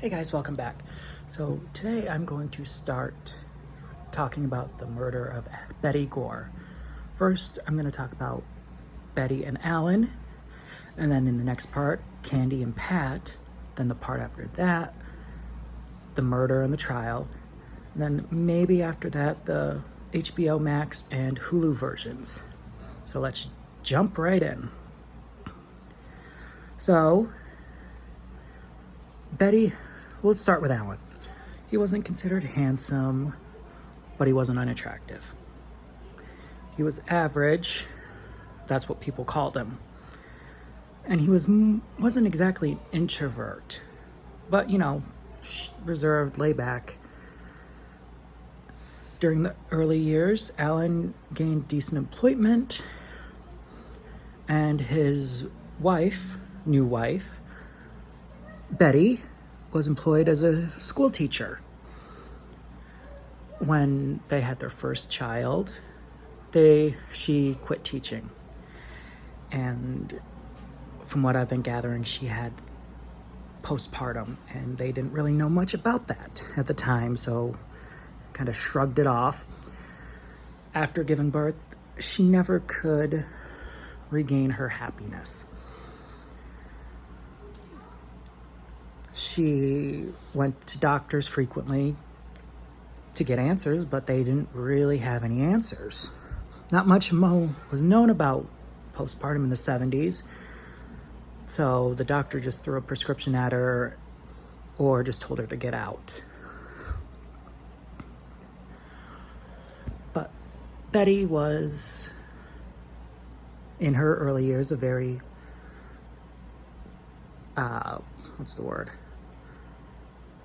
Hey guys, welcome back. So today I'm going to start talking about the murder of Betty Gore. First, I'm going to talk about Betty and Alan, and then in the next part, Candy and Pat. Then the part after that, the murder and the trial. And then maybe after that, the HBO Max and Hulu versions. So let's jump right in. So, Betty, let's start with Alan. He wasn't considered handsome, but he wasn't unattractive. He was average, that's what people called him. And he wasn't exactly an introvert, but reserved, laid back. During the early years, Alan gained decent employment, and his new wife, Betty, was employed as a school teacher. When they had their first child, she quit teaching. And from what I've been gathering, she had postpartum, and they didn't really know much about that at the time, so kind of shrugged it off. After giving birth, she never could regain her happiness. She went to doctors frequently to get answers, but they didn't really have any answers. Not much was known about postpartum in the 70s, so the doctor just threw a prescription at her or just told her to get out. But Betty was, in her early years, a very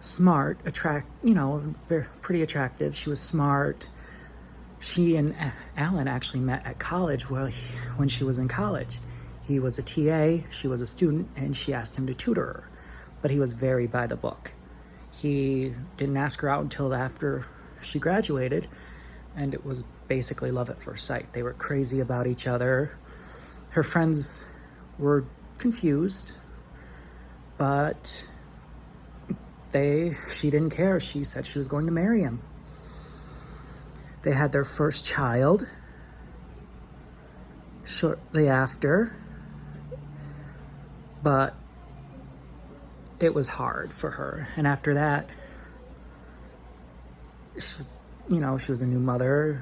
smart, pretty attractive. She was smart. She and Alan actually met at college when she was in college. He was a TA, she was a student, and she asked him to tutor her. But he was very by the book. He didn't ask her out until after she graduated, and it was basically love at first sight. They were crazy about each other. Her friends were confused, but she didn't care. She said she was going to marry him. They had their first child shortly after, but it was hard for her. And after that, she was a new mother.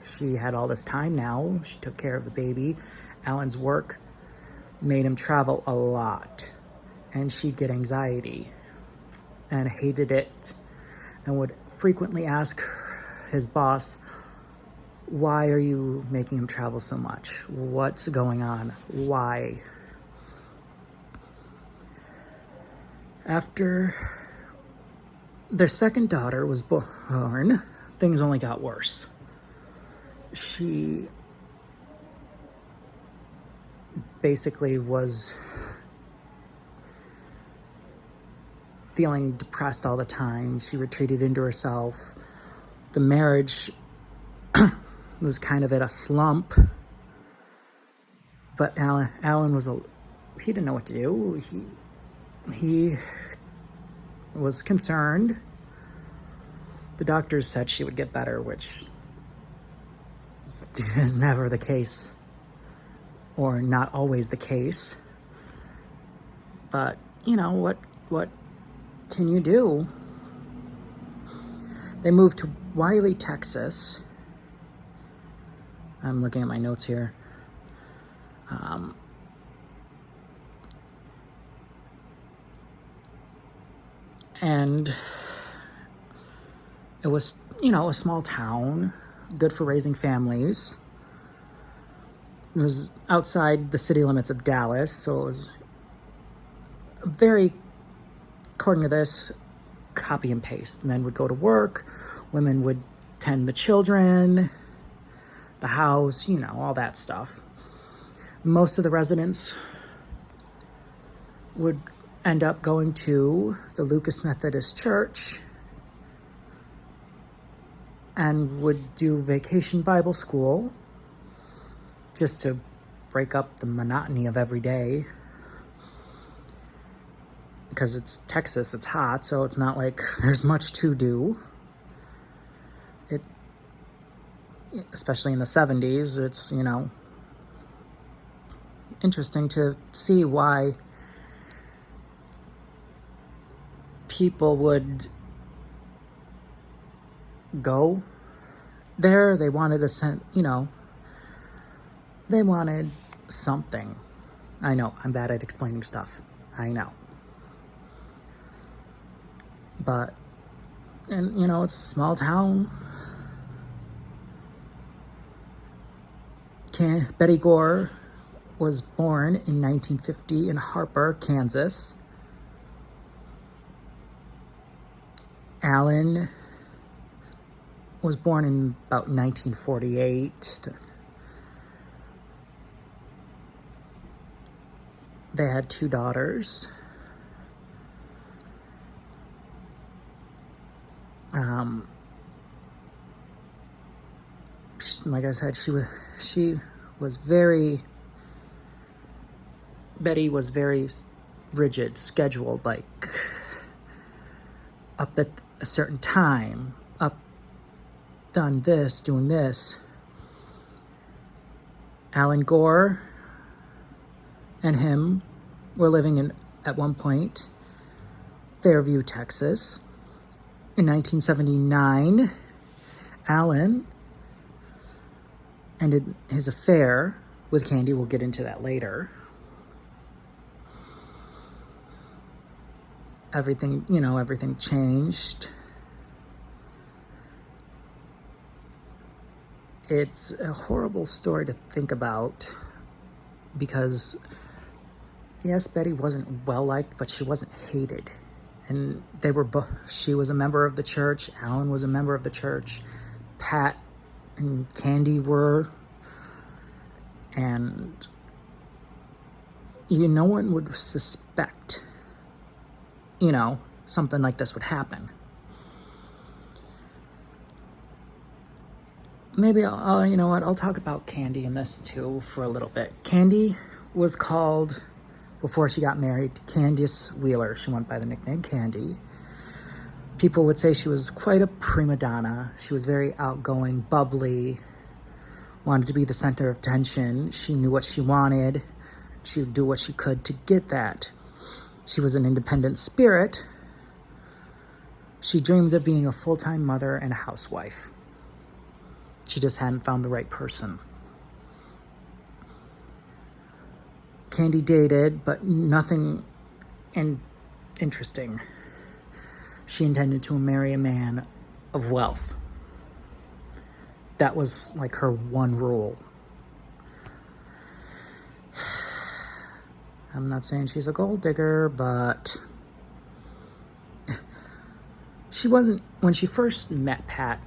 She had all this time now. She took care of the baby. Alan's work made him travel a lot, and she'd get anxiety and hated it, and would frequently ask his boss, "Why are you making him travel so much? What's going on? Why?" After their second daughter was born, things only got worse. She basically was feeling depressed all the time. She retreated into herself. The marriage was kind of at a slump, but Alan he didn't know what to do. He was concerned. The doctors said she would get better, which is never the case, or not always the case. But what can you do? They moved to Wiley, Texas. I'm looking at my notes here. And it was, a small town, good for raising families. It was outside the city limits of Dallas, so it was very, according to this, copy and paste. Men would go to work, women would tend the children, the house, all that stuff. Most of the residents would end up going to the Lucas Methodist Church and would do vacation Bible school just to break up the monotony of every day. because it's Texas, it's hot, so it's not like there's much to do. It, especially in the 70s, it's, interesting to see why people would go there. They wanted they wanted something. I know, I'm bad at explaining stuff. I know. But, and it's a small town. Betty Gore was born in 1950 in Harper, Kansas. Alan was born in about 1948. They had 2 daughters. Like I said, Betty was very rigid, scheduled, like up at a certain time, done this, doing this. Alan Gore and him were living at one point, Fairview, Texas. In 1979, Alan ended his affair with Candy. We'll get into that later. Everything changed. It's a horrible story to think about because, yes, Betty wasn't well-liked, but she wasn't hated. And she was a member of the church. Alan was a member of the church. Pat and Candy were. And no one would suspect, something like this would happen. Maybe I'll talk about Candy in this too for a little bit. Candy was called, before she got married, Candice Wheeler. She went by the nickname Candy. People would say she was quite a prima donna. She was very outgoing, bubbly, wanted to be the center of attention. She knew what she wanted. She would do what she could to get that. She was an independent spirit. She dreamed of being a full-time mother and a housewife. She just hadn't found the right person. Candy dated, but nothing interesting. She intended to marry a man of wealth. That was like her one rule. I'm not saying she's a gold digger, but she wasn't. When she first met Pat,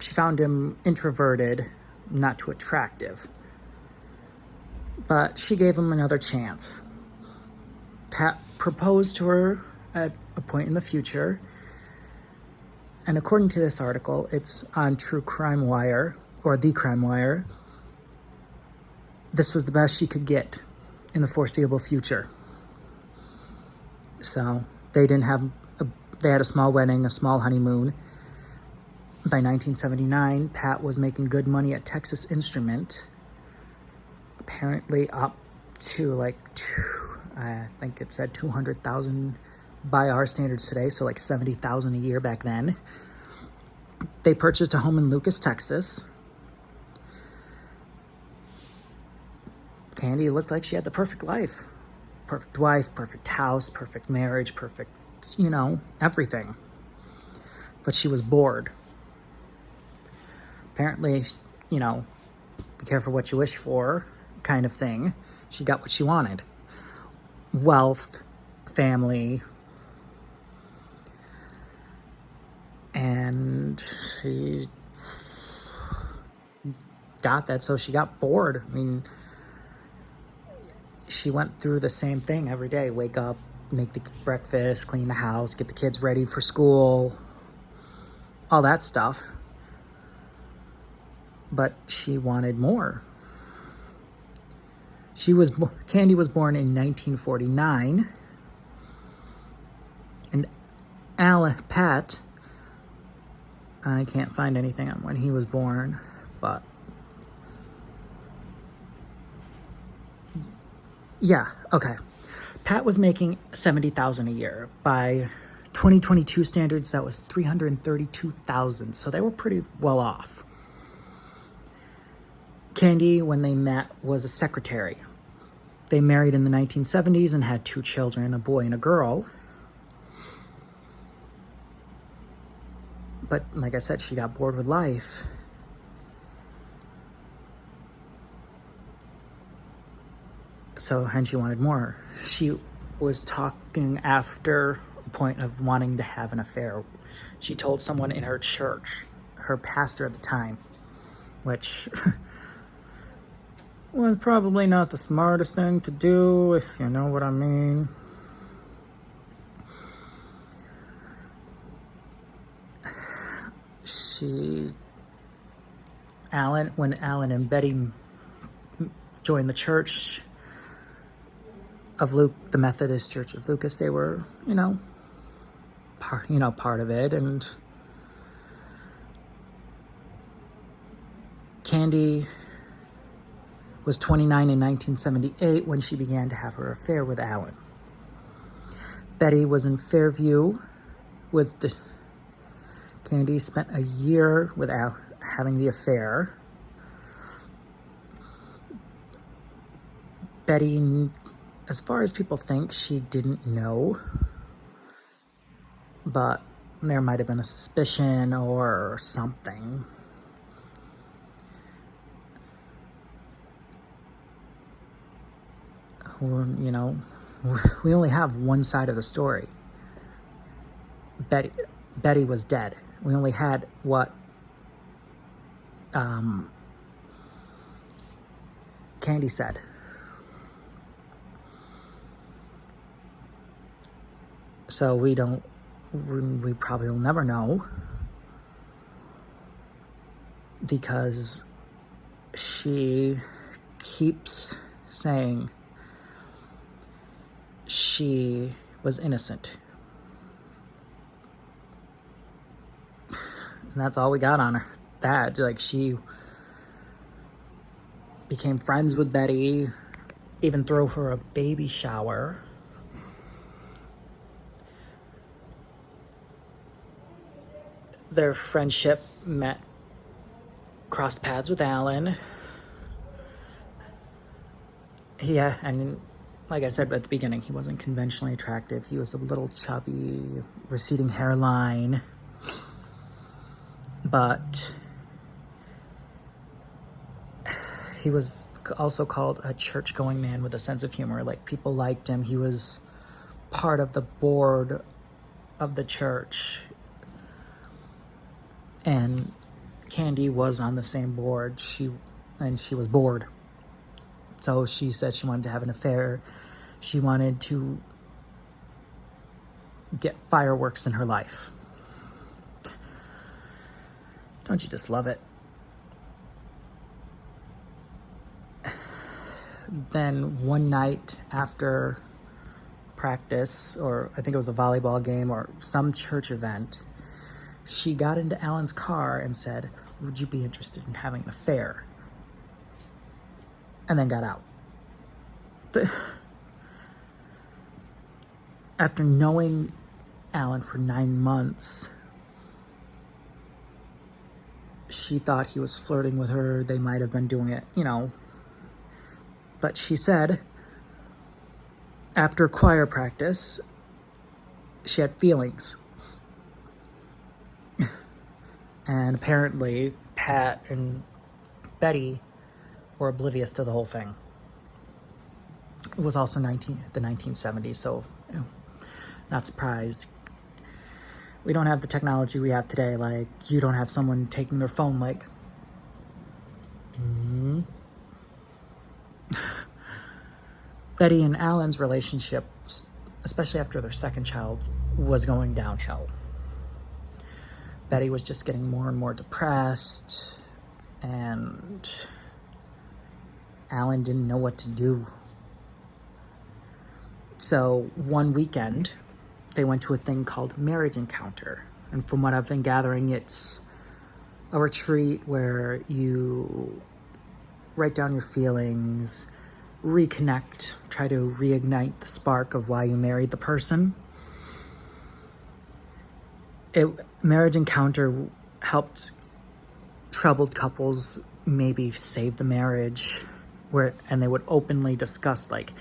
she found him introverted, not too attractive. But she gave him another chance. Pat proposed to her at a point in the future. And according to this article, it's on True Crime Wire, or The Crime Wire, this was the best she could get in the foreseeable future. So they had a small wedding, a small honeymoon. By 1979, Pat was making good money at Texas Instrument, apparently up to I think it said 200,000 by our standards today, so like 70,000 a year back then. They purchased a home in Lucas, Texas. Candy looked like she had the perfect life. Perfect wife, perfect house, perfect marriage, perfect, everything. But she was bored. Apparently, be careful what you wish for kind of thing. She got what she wanted. Wealth, family, and she got that, so she got bored. I mean, she went through the same thing every day. Wake up, make the breakfast, clean the house, get the kids ready for school, all that stuff. But she wanted more. Candy was born in 1949. Pat, I can't find anything on when he was born, but yeah, okay. Pat was making $70,000 a year. By 2022 standards, that was $332,000. So they were pretty well off. Candy, when they met, was a secretary. They married in the 1970s and had 2 children, a boy and a girl. But like I said, she got bored with life. And she wanted more. She was talking after a point of wanting to have an affair. She told someone in her church, her pastor at the time, which was probably not the smartest thing to do, if you know what I mean. When Alan and Betty joined the church of Luke, the Methodist Church of Lucas, they were, part of it. And Candy was 29 in 1978 when she began to have her affair with Alan. Betty was in Fairview with Candy spent a year without having the affair. Betty, as far as people think, she didn't know, but there might have been a suspicion or something. We only have one side of the story. Betty was dead. We only had what Candy said. So we probably will never know, because she keeps saying she was innocent. And that's all we got on her. She became friends with Betty, even threw her a baby shower. Their friendship crossed paths with Alan. Yeah, and like I said at the beginning, he wasn't conventionally attractive. He was a little chubby, receding hairline. But he was also called a church-going man with a sense of humor. People liked him. He was part of the board of the church. And Candy was on the same board. She was bored. So she said she wanted to have an affair. She wanted to get fireworks in her life. Don't you just love it? Then one night after practice, or I think it was a volleyball game or some church event, she got into Alan's car and said, "Would you be interested in having an affair?" And then got out. After knowing Alan for 9 months, she thought he was flirting with her. They might have been doing it, But she said, after choir practice, she had feelings. And apparently, Pat and Betty were oblivious to the whole thing. It was also the 1970s, so not surprised. We don't have the technology we have today. You don't have someone taking their phone Betty and Alan's relationship, especially after their second child, was going downhill. Betty was just getting more and more depressed, and Alan didn't know what to do. So one weekend, they went to a thing called Marriage Encounter. And from what I've been gathering, it's a retreat where you write down your feelings, reconnect, try to reignite the spark of why you married the person. Marriage Encounter helped troubled couples maybe save the marriage, and they would openly discuss, like,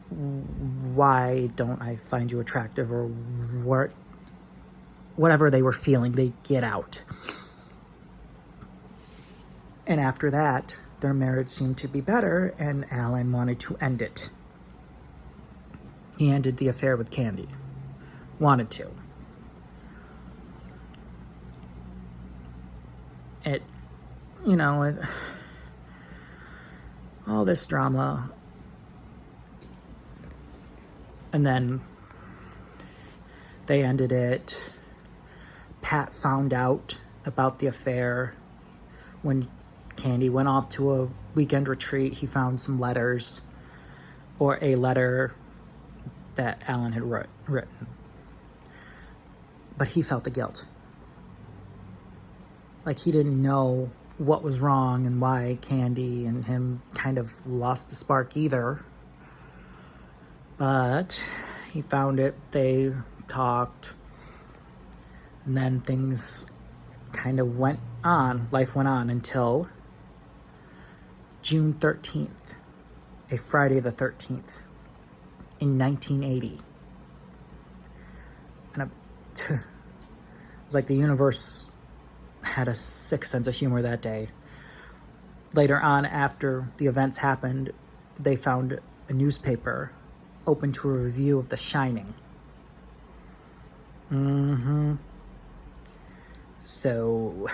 why don't I find you attractive, or whatever they were feeling, they'd get out. And after that, their marriage seemed to be better, and Alan wanted to end it. He ended the affair with Candy. Wanted to. All this drama. And then they ended it. Pat found out about the affair when Candy went off to a weekend retreat. He found some letters, or a letter that Alan had written. But he felt the guilt. Like, he didn't know what was wrong and why Candy and him kind of lost the spark either. But he found it, they talked, and then things kind of went on, life went on until June 13th, a Friday the 13th, in 1980. And it was like the universe had a sick sense of humor that day. Later on, after the events happened, they found a newspaper open to a review of The Shining. So,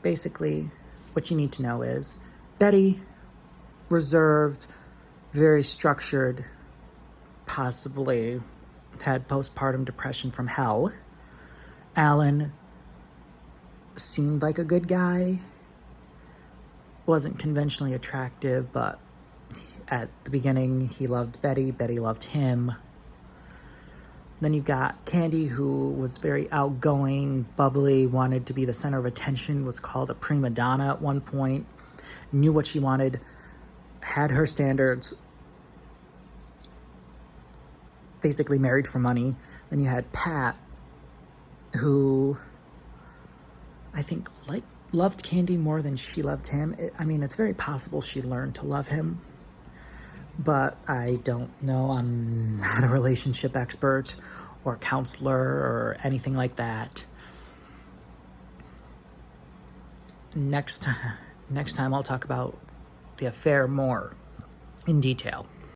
basically, what you need to know is Betty, reserved, very structured, possibly had postpartum depression from hell. Alan seemed like a good guy, wasn't conventionally attractive, but at the beginning he loved Betty, Betty loved him. Then you've got Candy, who was very outgoing, bubbly, wanted to be the center of attention, was called a prima donna at one point, knew what she wanted, had her standards, basically married for money. Then you had Pat, who I think loved Candy more than she loved him. It's very possible she learned to love him, but I don't know. I'm not a relationship expert or counselor or anything like that. Next time I'll talk about the affair more in detail.